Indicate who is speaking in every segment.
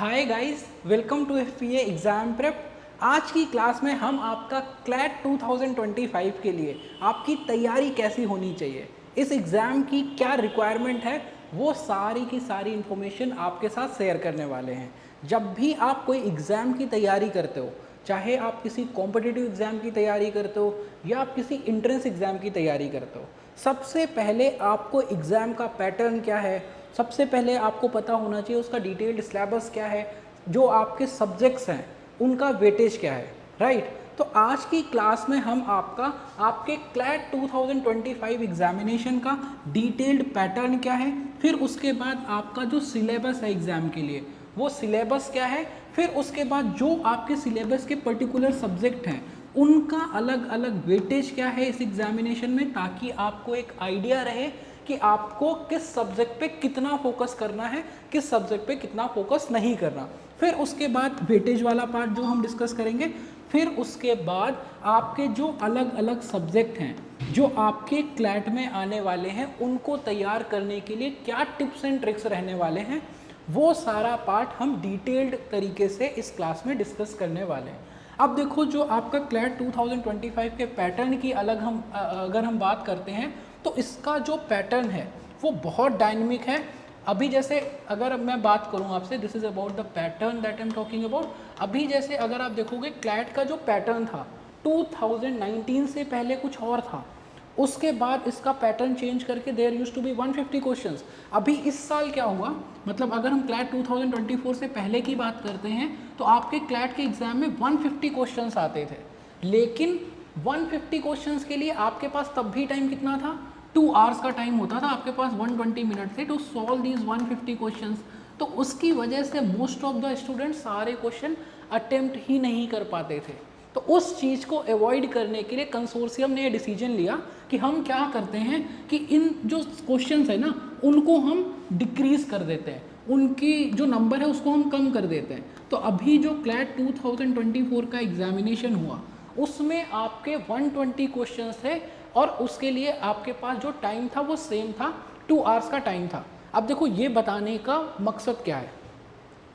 Speaker 1: Hi guys, welcome to FPA exam prep. आज की class में हम आपका क्लैट 2025 के लिए आपकी तैयारी कैसी होनी चाहिए, इस एग्ज़ाम की क्या रिक्वायरमेंट है, वो सारी की सारी इन्फॉर्मेशन आपके साथ शेयर करने वाले हैं। जब भी आप कोई एग्ज़ाम की तैयारी करते हो, चाहे आप किसी कॉम्पिटिटिव एग्ज़ाम की तैयारी करते हो या आप किसी इंट्रेंस एग्ज़ाम की तैयारी करते हो, सबसे पहले आपको एग्ज़ाम का पैटर्न क्या है, सबसे पहले आपको पता होना चाहिए उसका डिटेल्ड सिलेबस क्या है, जो आपके सब्जेक्ट्स हैं उनका वेटेज क्या है, राइट। तो आज की क्लास में हम आपके क्लैट 2025 एग्जामिनेशन का डिटेल्ड पैटर्न क्या है, फिर उसके बाद आपका जो सिलेबस है एग्ज़ाम के लिए वो सिलेबस क्या है, फिर उसके बाद जो आपके सिलेबस के पर्टिकुलर सब्जेक्ट हैं उनका अलग अलग वेटेज क्या है इस एग्जामिनेशन में, ताकि आपको एक आइडिया रहे कि आपको किस सब्जेक्ट पे कितना फोकस करना है, किस सब्जेक्ट पे कितना फोकस नहीं करना। फिर उसके बाद वेटेज वाला पार्ट जो हम डिस्कस करेंगे, फिर उसके बाद आपके जो अलग अलग सब्जेक्ट हैं जो आपके क्लैट में आने वाले हैं उनको तैयार करने के लिए क्या टिप्स एंड ट्रिक्स रहने वाले हैं, वो सारा पार्ट हम डिटेल्ड तरीके से इस क्लास में डिस्कस करने वाले हैं। अब देखो, जो आपका क्लैट 2025 के पैटर्न की अगर हम बात करते हैं तो इसका जो पैटर्न है वो बहुत डायनेमिक है। अभी जैसे अगर मैं बात करूं आपसे, this is about the pattern that I am talking about. अभी जैसे अगर आप देखोगे क्लैट का जो पैटर्न था 2019 से पहले कुछ और था, उसके बाद इसका पैटर्न चेंज करके there used to be 150 questions. अभी इस साल क्या हुआ, मतलब अगर हम क्लैट 2024 से पहले की बात करते हैं तो आपके क्लैट के एग्जाम में 150 क्वेश्चंस आते थे, लेकिन 150 क्वेश्चंस के लिए आपके पास तब भी टाइम कितना था, 2 आवर्स का टाइम होता था आपके पास, 120 मिनट से टू सॉल्व दीज 150 क्वेश्चंस। तो उसकी वजह से मोस्ट ऑफ द स्टूडेंट सारे क्वेश्चन अटेम्प्ट ही नहीं कर पाते थे। तो उस चीज़ को अवॉइड करने के लिए कंसोर्शियम ने ये डिसीजन लिया कि हम क्या करते हैं कि इन जो क्वेश्चंस है ना उनको हम डिक्रीज कर देते हैं, उनकी जो नंबर है उसको हम कम कर देते हैं। तो अभी जो क्लैट 2024 का एग्जामिनेशन हुआ उसमें आपके 120 क्वेश्चंस थे और उसके लिए आपके पास जो टाइम था वो सेम था, 2 आवर्स का टाइम था। अब देखो, ये बताने का मकसद क्या है,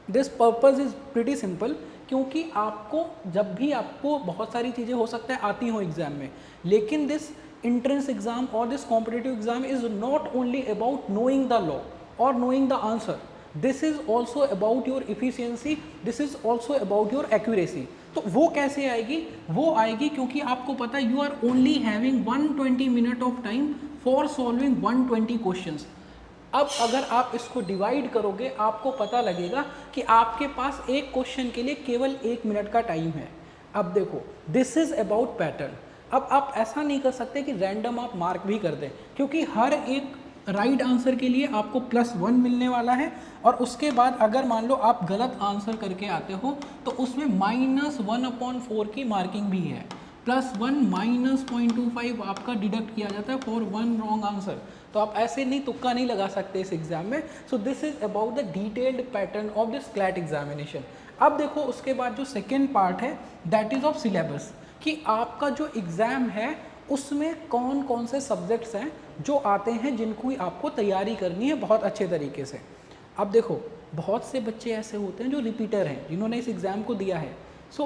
Speaker 1: this purpose is pretty simple. क्योंकि आपको जब भी आपको बहुत सारी चीज़ें हो सकता है आती हों एग्ज़ाम में, लेकिन this entrance exam or this competitive exam is not only about knowing the law or knowing the answer, this is also about your efficiency, this is also about your accuracy। तो वो कैसे आएगी, वो आएगी क्योंकि आपको पता है you are only having 120 minute of time for solving 120 questions. अब अगर आप इसको डिवाइड करोगे आपको पता लगेगा कि आपके पास एक क्वेश्चन के लिए केवल 1 मिनट का टाइम है। अब देखो, दिस इज अबाउट पैटर्न। अब आप ऐसा नहीं कर सकते कि रैंडम आप मार्क भी कर दें, क्योंकि हर एक राइट आंसर के लिए आपको +1 मिलने वाला है, और उसके बाद अगर मान लो आप गलत आंसर करके आते हो तो उसमें -1/4 की मार्किंग भी है, +1 -0.25 आपका डिडक्ट किया जाता है फॉर 1 रॉन्ग आंसर। तो आप ऐसे नहीं, तुक्का नहीं लगा सकते इस एग्जाम में। So this is about the detailed pattern of this CLAT examination. अब देखो, उसके बाद जो सेकेंड पार्ट है दैट इज ऑफ सिलेबस, कि आपका जो एग्ज़ाम है उसमें कौन कौन से सब्जेक्ट्स हैं जो आते हैं जिनको आपको तैयारी करनी है बहुत अच्छे तरीके से। अब देखो, बहुत से बच्चे ऐसे होते हैं जो रिपीटर हैं, जिन्होंने इस एग्ज़ाम को दिया है, सो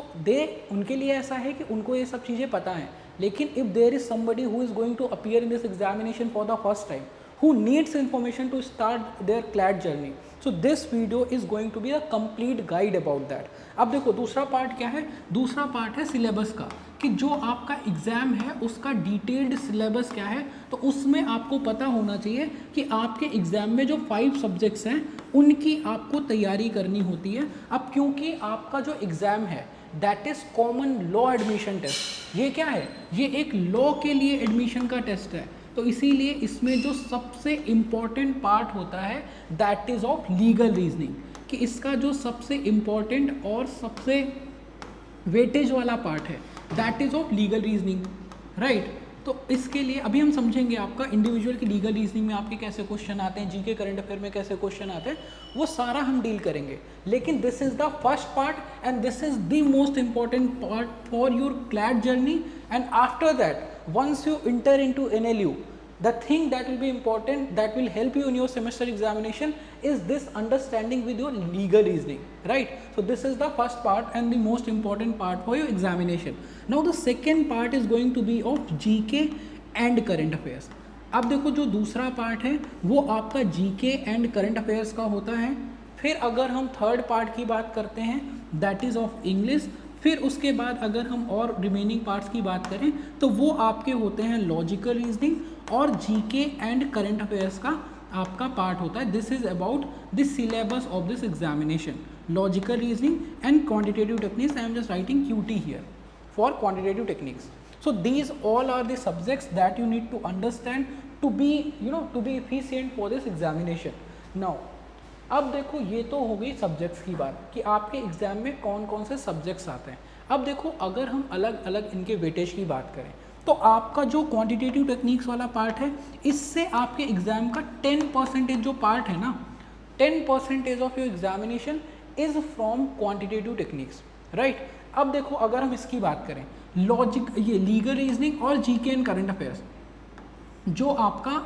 Speaker 1: उनके लिए ऐसा है कि उनको ये सब चीज़ें पता हैं। लेकिन if there is somebody who is going to appear in this examination for the first time, who needs information to start their CLAT journey, so this video is going to be a complete guide about that। अब देखो, दूसरा part क्या है, दूसरा part है syllabus का, कि जो आपका एग्ज़ाम है उसका डिटेल्ड सिलेबस क्या है। तो उसमें आपको पता होना चाहिए कि आपके एग्ज़ाम में जो 5 सब्जेक्ट्स हैं उनकी आपको तैयारी करनी होती है। अब क्योंकि आपका जो एग्ज़ाम है that is common law admission test, ये क्या है, ये एक लॉ के लिए एडमिशन का टेस्ट है। तो इसीलिए इसमें जो सबसे इम्पॉर्टेंट पार्ट होता है that is of legal reasoning, कि इसका जो सबसे इम्पॉर्टेंट और सबसे वेटेज वाला पार्ट है that is of legal reasoning, right. तो इसके लिए अभी हम समझेंगे आपका इंडिविजुअल की लीगल रीजनिंग में आपके कैसे क्वेश्चन आते हैं, जीके करंट अफेयर में कैसे क्वेश्चन आते हैं, वो सारा हम डील करेंगे। लेकिन this is the first part and this is the most important part for your CLAT journey. And after that, once you enter into NLU, the thing that will be important, that will help you in your semester examination, is this understanding with your legal reasoning, right? So this is the first part and the most important part for your examination. Now the second part is going to be of GK and current affairs. अब देखो जो दूसरा part है वो आपका GK and current affairs का होता है. फिर अगर हम थर्ड पार्ट की बात करते हैं दैट इज़ ऑफ इंग्लिश. फिर उसके बाद अगर हम और रिमेनिंग पार्ट्स की बात करें तो वो आपके होते हैं लॉजिकल रीजनिंग और जीके एंड करंट अफेयर्स का आपका पार्ट होता है. This is about this syllabus of this examination, logical reasoning and quantitative techniques. I am just writing QT here for quantitative techniques. So these all are the subjects that you need to understand to be, to be efficient for this examination. Now, अब देखो ये तो हो गई subjects की बात कि आपके एग्जाम में कौन कौन से सब्जेक्ट्स आते हैं. अब देखो अगर हम अलग अलग इनके वेटेज की बात करें तो आपका जो क्वांटिटेटिव टेक्निक्स वाला पार्ट है इससे आपके एग्जाम का 10% जो पार्ट है ना, 10% of your examination is from quantitative techniques, right. अब देखो अगर हम इसकी बात करें लॉजिक, ये लीगल रीजनिंग और जीके एंड करंट अफेयर्स, जो आपका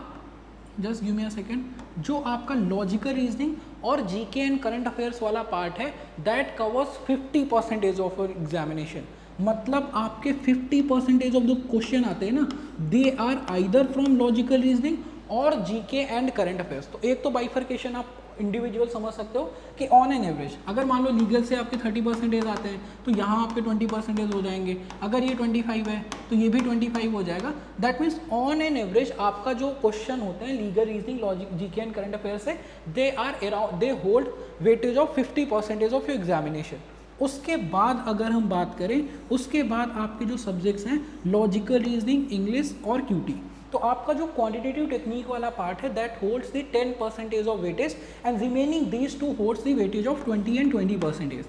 Speaker 1: just give me a second, जो आपका लॉजिकल रीजनिंग और जीके एंड करंट अफेयर्स वाला पार्ट है that covers 50% of your examination. मतलब आपके 50% ऑफ जो क्वेश्चन आते हैं ना they are either from logical reasoning और जीके एंड करंट अफेयर्स. तो एक तो बाइफर्केशन आप इंडिविजुअल समझ सकते हो कि ऑन एन एवरेज अगर मान लो लीगल से आपके 30% आते हैं तो यहाँ आपके 20% हो जाएंगे. अगर ये 25 है तो ये भी 25 हो जाएगा. That means on an average आपका जो क्वेश्चन होते हैं legal reasoning, logic, GK and current affair से they are around, they hold weightage of 50% of your examination. उसके बाद अगर हम बात करें उसके बाद आपके जो सब्जेक्ट्स हैं लॉजिकल रीजनिंग, इंग्लिश और QT, तो आपका जो क्वांटिटेटिव टेक्निक वाला पार्ट है that holds the 10% of weightage and remaining these two holds the weightage of 20 and 20%.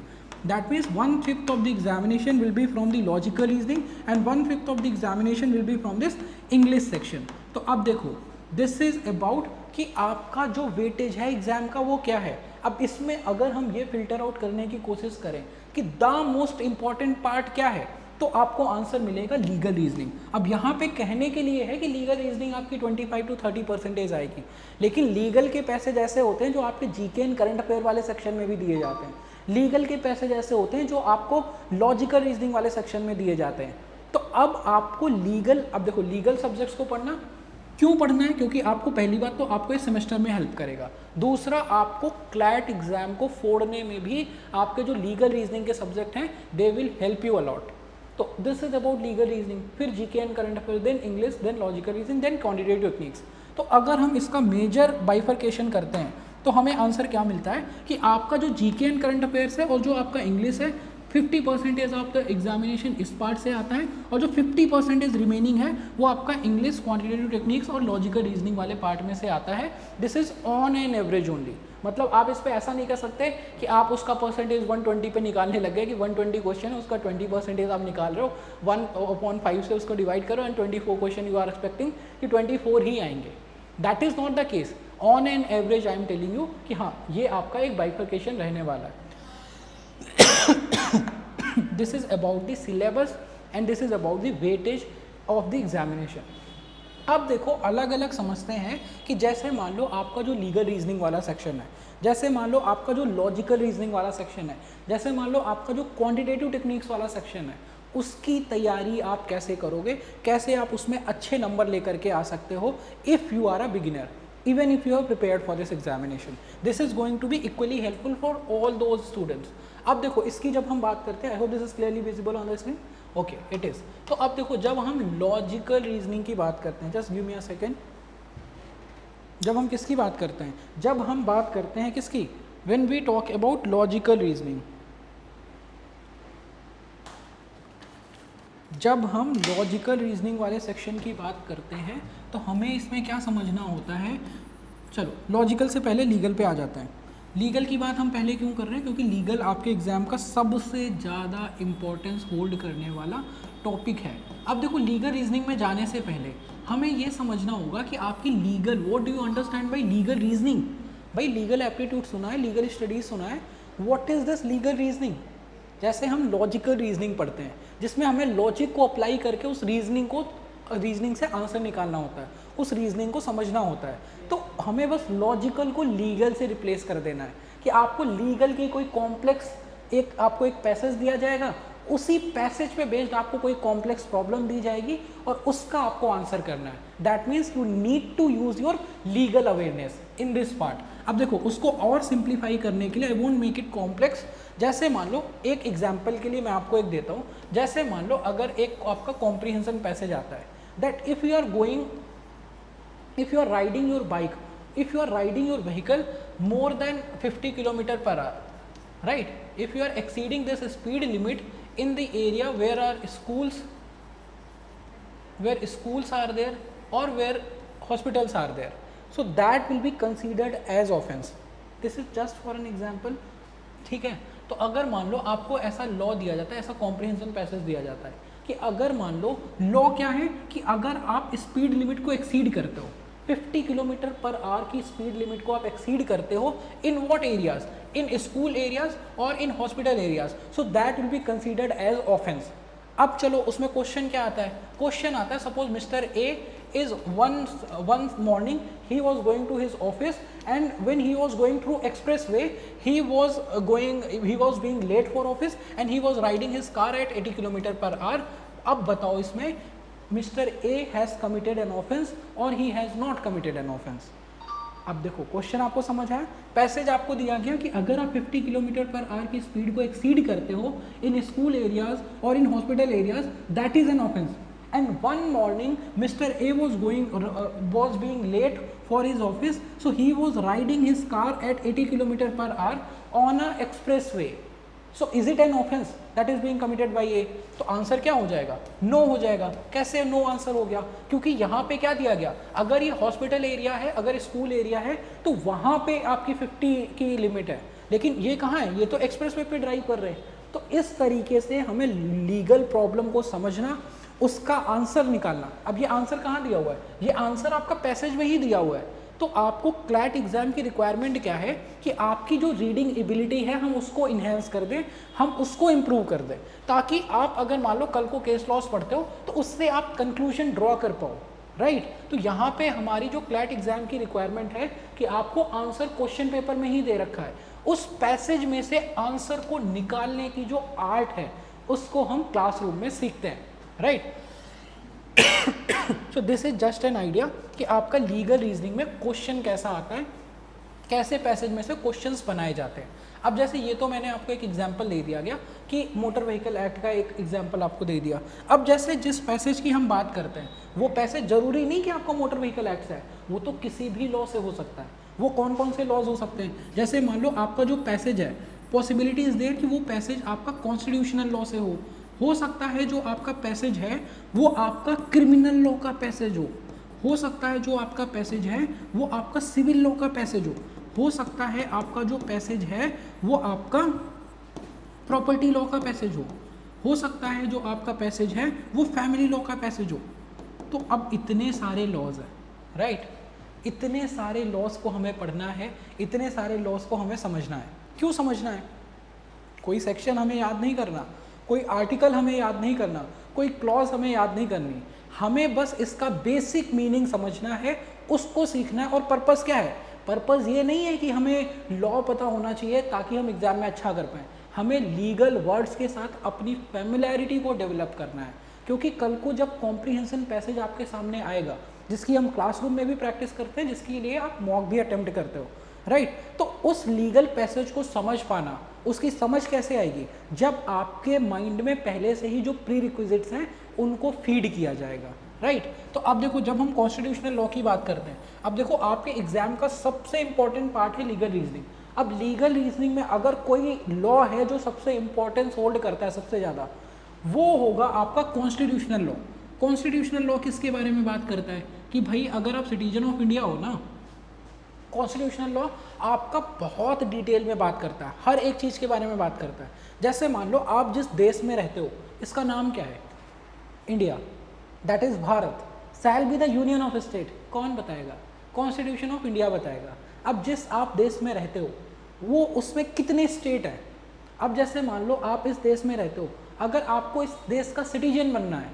Speaker 1: That means 1/5 of the examination will be from the logical reasoning and 1/5 of the examination will be from this English section. तो अब देखो this is about कि आपका जो weightage है exam का वो क्या है. अब इसमें अगर हम ये फिल्टर आउट करने की कोशिश करें कि द मोस्ट इंपॉर्टेंट पार्ट क्या है तो आपको आंसर मिलेगा लीगल रीजनिंग. अब यहाँ पे कहने के लिए है कि लीगल रीजनिंग आपकी 25 to 30% आएगी, लेकिन लीगल के पैसे जैसे होते हैं जो आपके जीके एंड करंट अफेयर वाले सेक्शन में भी दिए जाते हैं, लीगल के पैसे जैसे होते हैं जो आपको लॉजिकल रीजनिंग वाले सेक्शन में दिए जाते हैं. तो अब आपको लीगल, अब देखो लीगल सब्जेक्ट्स को पढ़ना क्यों पढ़ना है, क्योंकि आपको पहली बात तो आपको इस सेमेस्टर में हेल्प करेगा. दूसरा आपको क्लैट एग्जाम को फोड़ने में भी आपके जो लीगल रीजनिंग के सब्जेक्ट हैं they will help you a lot. तो this is about legal reasoning, फिर GK and current affair, then English, then logical reasoning, then quantitative techniques. तो अगर हम इसका मेजर बाइफर्केशन करते हैं तो हमें आंसर क्या मिलता है कि आपका जो जीके एंड करंट अफेयर्स है और जो आपका इंग्लिश है 50% ऑफ द एग्जामिनेशन इस पार्ट से आता है और जो 50% रिमेनिंग है वो आपका इंग्लिश, क्वांटिटेटिव टेक्निक्स और लॉजिकल रीजनिंग वाले पार्ट में से आता है. This is on an average only. मतलब आप इस पे ऐसा नहीं कर सकते कि आप उसका परसेंटेज 120 पे निकालने लग गए कि 120 क्वेश्चन है उसका 20% आप निकाल रहे हो, 1/5 से उसको डिवाइड करो and 24 question you are expecting कि 24 ही आएंगे. That is not the case. On an average I am telling you कि हाँ ये आपका एक बाइफर्केशन रहने वाला है. This is about the syllabus and this is about the weightage of the examination. अब देखो अलग अलग समझते हैं कि जैसे मान लो आपका जो लीगल रीजनिंग वाला सेक्शन है, जैसे मान लो आपका जो लॉजिकल रीजनिंग वाला सेक्शन है, जैसे मान लो आपका जो क्वांटिटेटिव टेक्निक्स वाला सेक्शन है, उसकी तैयारी आप कैसे करोगे, कैसे आप उसमें अच्छे नंबर लेकर के आ सकते हो if you are a beginner, even if you are prepared for this examination. This is going to be equally helpful for all those students. अब देखो इसकी जब हम बात करते हैं, I hope this is clearly visible on the screen. Okay it is. तो अब देखो जब हम लॉजिकल रीजनिंग की बात करते हैं, just give me a second, जब हम किसकी बात करते हैं, जब हम बात करते हैं किसकी, when we talk about logical reasoning, जब हम लॉजिकल रीजनिंग वाले सेक्शन की बात करते हैं तो हमें इसमें क्या समझना होता है. चलो लॉजिकल से पहले लीगल पे आ जाते हैं. लीगल की बात हम पहले क्यों कर रहे हैं, क्योंकि लीगल आपके एग्जाम का सबसे ज़्यादा इम्पोर्टेंस होल्ड करने वाला टॉपिक है. अब देखो लीगल रीजनिंग में जाने से पहले हमें ये समझना होगा कि आपकी legal, what do you understand by legal reasoning. भाई लीगल एप्टीट्यूड सुना है, लीगल स्टडीज़ सुना है, what is this legal reasoning. जैसे हम लॉजिकल रीजनिंग पढ़ते हैं जिसमें हमें लॉजिक को अप्लाई करके उस रीजनिंग को रीजनिंग से आंसर निकालना होता है, उस रीजनिंग को समझना होता है। तो हमें बस लॉजिकल को लीगल से रिप्लेस कर देना है कि आपको लीगल की कोई कॉम्प्लेक्स आपको एक पैसेज दिया जाएगा, उसी पैसेज पे बेस्ड आपको कोई कॉम्प्लेक्स प्रॉब्लम दी जाएगी और उसका आपको आंसर करना है। That means you need to use your legal awareness in this part. अब देखो उसको और सिंप्लीफाई करने के लिए, I won't make it complex, जैसे मान लो एक एग्जाम्पल के लिए मैं आपको एक देता हूँ। जैसे मान लो अगर एक आपका कॉम्प्रीहेंशन पैसेज आता है that if you are going, if you are riding your bike, if you are riding your vehicle more than 50 kilometer per hour, right, if you are exceeding this speed limit in the area where schools are there or where hospitals are there, so that will be considered as offense. This is just for an example, ठीक है। तो अगर मान लो आपको ऐसा law दिया जाता है, ऐसा कॉम्प्रिहेंशन पैसेज दिया जाता है कि अगर मान लो लॉ क्या है कि अगर आप स्पीड लिमिट को एक्सीड करते हो, 50 किलोमीटर पर आवर की स्पीड लिमिट को आप एक्सीड करते हो in what areas, in school areas और in hospital areas, so that will be considered as offence. अब चलो उसमें क्वेश्चन क्या आता है, क्वेश्चन आता है suppose mister A is one morning he was going to his office and when he was going through expressway he was being late for office and he was riding his car at 80 km per hour। अब बताओ इसमें mister A has committed an offence और he has not committed an offence. अब देखो question आपको समझ आया, passage आपको दिया गया कि अगर आप 50 किलोमीटर पर आवर की स्पीड को एक्सीड करते हो इन स्कूल एरियाज और in hospital areas that is an offence. And one morning Mr. A was being late for his office, so he was riding his car at 80 km per hour on a expressway, so is it an offense that is being committed by A? तो answer क्या हो जाएगा, no हो जाएगा। कैसे no answer हो गया, क्योंकि यहाँ पे क्या दिया गया, अगर ये हॉस्पिटल एरिया है, अगर स्कूल एरिया है तो वहाँ पे आपकी 50 की लिमिट है, लेकिन ये कहाँ है, ये तो एक्सप्रेसवे पे ड्राइव कर रहे हैं। तो इस तरीके से हमें लीगल प्रॉब्लम को समझना, उसका आंसर निकालना। अब ये आंसर कहाँ दिया हुआ है, ये आंसर आपका पैसेज में ही दिया हुआ है। तो आपको क्लैट एग्जाम की रिक्वायरमेंट क्या है कि आपकी जो रीडिंग एबिलिटी है हम उसको इन्हेंस कर दें, हम उसको इम्प्रूव कर दें, ताकि आप अगर मान लो कल को केस लॉस पढ़ते हो तो उससे आप कंक्लूजन ड्रॉ कर पाओ, राइट। तो यहाँ पे हमारी जो क्लैट एग्जाम की रिक्वायरमेंट है कि आपको आंसर क्वेश्चन पेपर में ही दे रखा है, उस पैसेज में से आंसर को निकालने की जो आर्ट है उसको हम क्लासरूम में सीखते हैं, right. So this is just an idea कि आपका लीगल रीजनिंग में क्वेश्चन कैसा आता है, कैसे पैसेज में से क्वेश्चंस बनाए जाते हैं। अब जैसे ये तो मैंने आपको एक एग्जांपल दे दिया गया कि मोटर व्हीकल एक्ट का एक एग्जांपल आपको दे दिया। अब जैसे जिस पैसेज की हम बात करते हैं वो पैसेज जरूरी नहीं कि आपको मोटर व्हीकल एक्ट से है, वो तो किसी भी लॉ से हो सकता है। वो कौन कौन से लॉज हो सकते हैं, जैसे मान लो आपका जो पैसेज है, पॉसिबिलिटी इज देयर कि वो पैसेज आपका कॉन्स्टिट्यूशनल लॉ से हो सकता है जो आपका पैसेज है वो आपका क्रिमिनल लॉ का पैसेज हो सकता है जो आपका पैसेज है वो आपका सिविल लॉ का पैसेज हो सकता है आपका जो पैसेज है वो आपका प्रॉपर्टी लॉ का पैसेज हो सकता है जो आपका पैसेज है वो फैमिली लॉ का पैसेज हो। तो अब इतने सारे लॉज हैं, राइट। इतने सारे लॉज को हमें पढ़ना है, इतने सारे लॉज को हमें समझना है। क्यों समझना है, कोई सेक्शन हमें याद नहीं करना, कोई आर्टिकल हमें याद नहीं करना, कोई क्लॉज हमें याद नहीं करनी, हमें बस इसका बेसिक मीनिंग समझना है, उसको सीखना है। और पर्पस क्या है, पर्पस ये नहीं है कि हमें लॉ पता होना चाहिए ताकि हम एग्जाम में अच्छा कर पाएँ, हमें लीगल वर्ड्स के साथ अपनी फेमिलैरिटी को डेवलप करना है। क्योंकि कल को जब कॉम्प्रीहेंशन पैसेज आपके सामने आएगा, जिसकी हम क्लासरूम में भी प्रैक्टिस करते हैं, जिसके लिए आप मॉक भी अटेम्प्ट करते हो, राइट। तो उस लीगल पैसेज को समझ पाना, उसकी समझ कैसे आएगी, जब आपके माइंड में पहले से ही जो प्री रिक्विजिट्स हैं उनको फीड किया जाएगा, राइट। तो अब देखो जब हम कॉन्स्टिट्यूशनल लॉ की बात करते हैं, अब देखो आपके एग्जाम का सबसे इंपॉर्टेंट पार्ट है लीगल रीजनिंग। अब लीगल रीजनिंग में अगर कोई लॉ है जो सबसे इंपॉर्टेंस होल्ड करता है सबसे ज़्यादा, वो होगा आपका कॉन्स्टिट्यूशनल लॉ। कॉन्स्टिट्यूशनल लॉ किसके बारे में बात करता है कि भाई अगर आप सिटीजन ऑफ इंडिया हो ना, कॉन्स्टिट्यूशनल लॉ आपका बहुत डिटेल में बात करता है, हर एक चीज़ के बारे में बात करता है। जैसे मान लो आप जिस देश में रहते हो इसका नाम क्या है, India, that is Bharat, shall be the union of state, कौन बताएगा, कॉन्स्टिट्यूशन ऑफ इंडिया बताएगा। अब जिस आप देश में रहते हो वो उसमें कितने स्टेट हैं। अब जैसे मान लो आप इस देश में रहते हो, अगर आपको इस देश का सिटीजन बनना है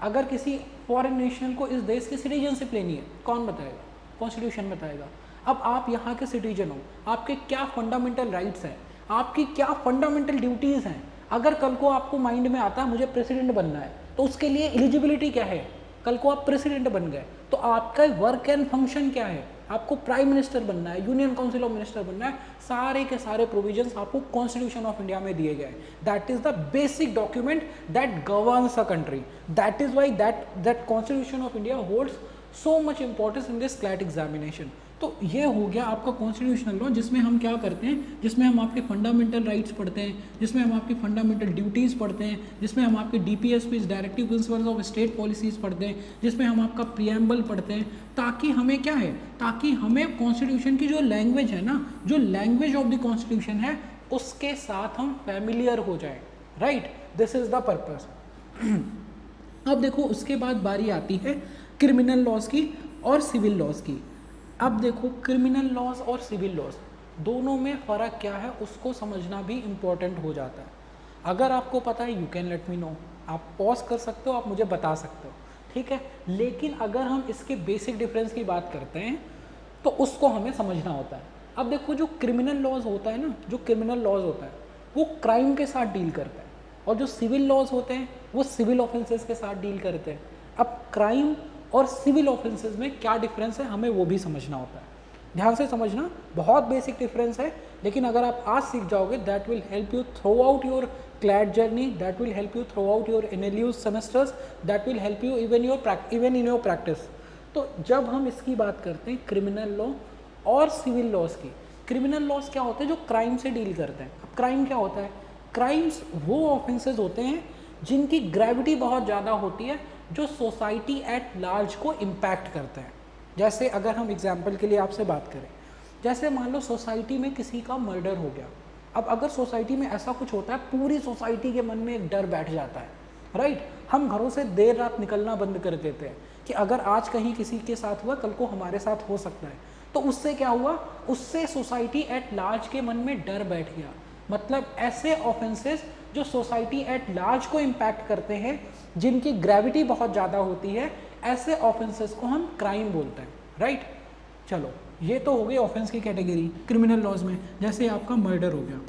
Speaker 1: अगर किसी फॉरेन नेशनल को इस देश की सिटीजनशिप लेनी है, कौन बताएगा? कॉन्स्टिट्यूशन बताएगा। अब आप यहाँ के सिटीजन हो, आपके क्या फंडामेंटल राइट्स हैं, आपकी क्या फंडामेंटल ड्यूटीज़ हैं। अगर कल को आपको माइंड में आता है मुझे प्रेसिडेंट बनना है, तो उसके लिए एलिजिबिलिटी क्या है? कल को आप प्रेसिडेंट बन गए तो आपका वर्क एंड फंक्शन क्या है? आपको प्राइम मिनिस्टर बनना है, यूनियन काउंसिल ऑफ मिनिस्टर बनना है, सारे के सारे प्रोविजंस आपको कॉन्स्टिट्यूशन ऑफ इंडिया में दिए गए हैं। That is the basic document that governs a country. That is why that constitution of India holds so much importance in this CLAT examination. तो ये हो गया आपका कॉन्स्टिट्यूशनल लॉ, जिसमें हम क्या करते हैं, जिसमें हम आपके फंडामेंटल राइट्स पढ़ते हैं, जिसमें हम आपकी फंडामेंटल ड्यूटीज़ पढ़ते हैं, जिसमें हम आपके DPSPs directive principles of state policies पढ़ते हैं, जिसमें हम आपका प्रियम्बल पढ़ते हैं, ताकि हमें क्या है, ताकि हमें कॉन्स्टिट्यूशन की जो लैंग्वेज है ना, जो लैंग्वेज ऑफ द कॉन्स्टिट्यूशन है, उसके साथ हम फैमिलियर हो जाएं। Right, this is the purpose. अब देखो उसके बाद बारी आती है क्रिमिनल लॉज की और सिविल लॉज की। अब देखो क्रिमिनल लॉज और सिविल लॉज दोनों में फ़र्क क्या है उसको समझना भी इम्पोर्टेंट हो जाता है। अगर आपको पता है you can let me know, आप पॉज कर सकते हो, आप मुझे बता सकते हो, ठीक है। लेकिन अगर हम इसके बेसिक डिफरेंस की बात करते हैं तो उसको हमें समझना होता है। अब देखो जो क्रिमिनल लॉज होता है ना, जो क्रिमिनल लॉज होता है वो क्राइम के साथ डील करता है, और जो सिविल लॉज होते हैं वो सिविल ऑफेंसेस के साथ डील करते हैं। अब क्राइम और सिविल ऑफेंसेस में क्या डिफरेंस है हमें वो भी समझना होता है। ध्यान से समझना, बहुत बेसिक डिफरेंस है, लेकिन अगर आप आज सीख जाओगे that will help you through out your CLAT journey, that will help you through out your NLU semesters, that will help you even in your practice. तो जब हम इसकी बात करते हैं क्रिमिनल लॉ और सिविल लॉज की, क्रिमिनल लॉज क्या होते हैं जो क्राइम से डील करते हैं। अब क्राइम क्या होता है? क्राइम्स वो ऑफेंसेस होते हैं जिनकी ग्रेविटी बहुत ज़्यादा होती है, जो सोसाइटी एट लार्ज को इम्पैक्ट करते हैं। जैसे अगर हम एग्जाम्पल के लिए आपसे बात करें, जैसे मान लो सोसाइटी में किसी का मर्डर हो गया। अब अगर सोसाइटी में ऐसा कुछ होता है, पूरी सोसाइटी के मन में एक डर बैठ जाता है, राइट। हम घरों से देर रात निकलना बंद कर देते हैं कि अगर आज कहीं किसी के साथ हुआ कल को हमारे साथ हो सकता है। तो उससे क्या हुआ, उससे सोसाइटी एट लार्ज के मन में डर बैठ गया। मतलब ऐसे ऑफेंसेस जो सोसाइटी एट लार्ज को इम्पैक्ट करते हैं, जिनकी ग्रेविटी बहुत ज़्यादा होती है, ऐसे ऑफेंसेस को हम क्राइम बोलते हैं, राइट। चलो ये तो हो गई ऑफेंस की कैटेगरी क्रिमिनल लॉज में। जैसे आपका मर्डर हो गया,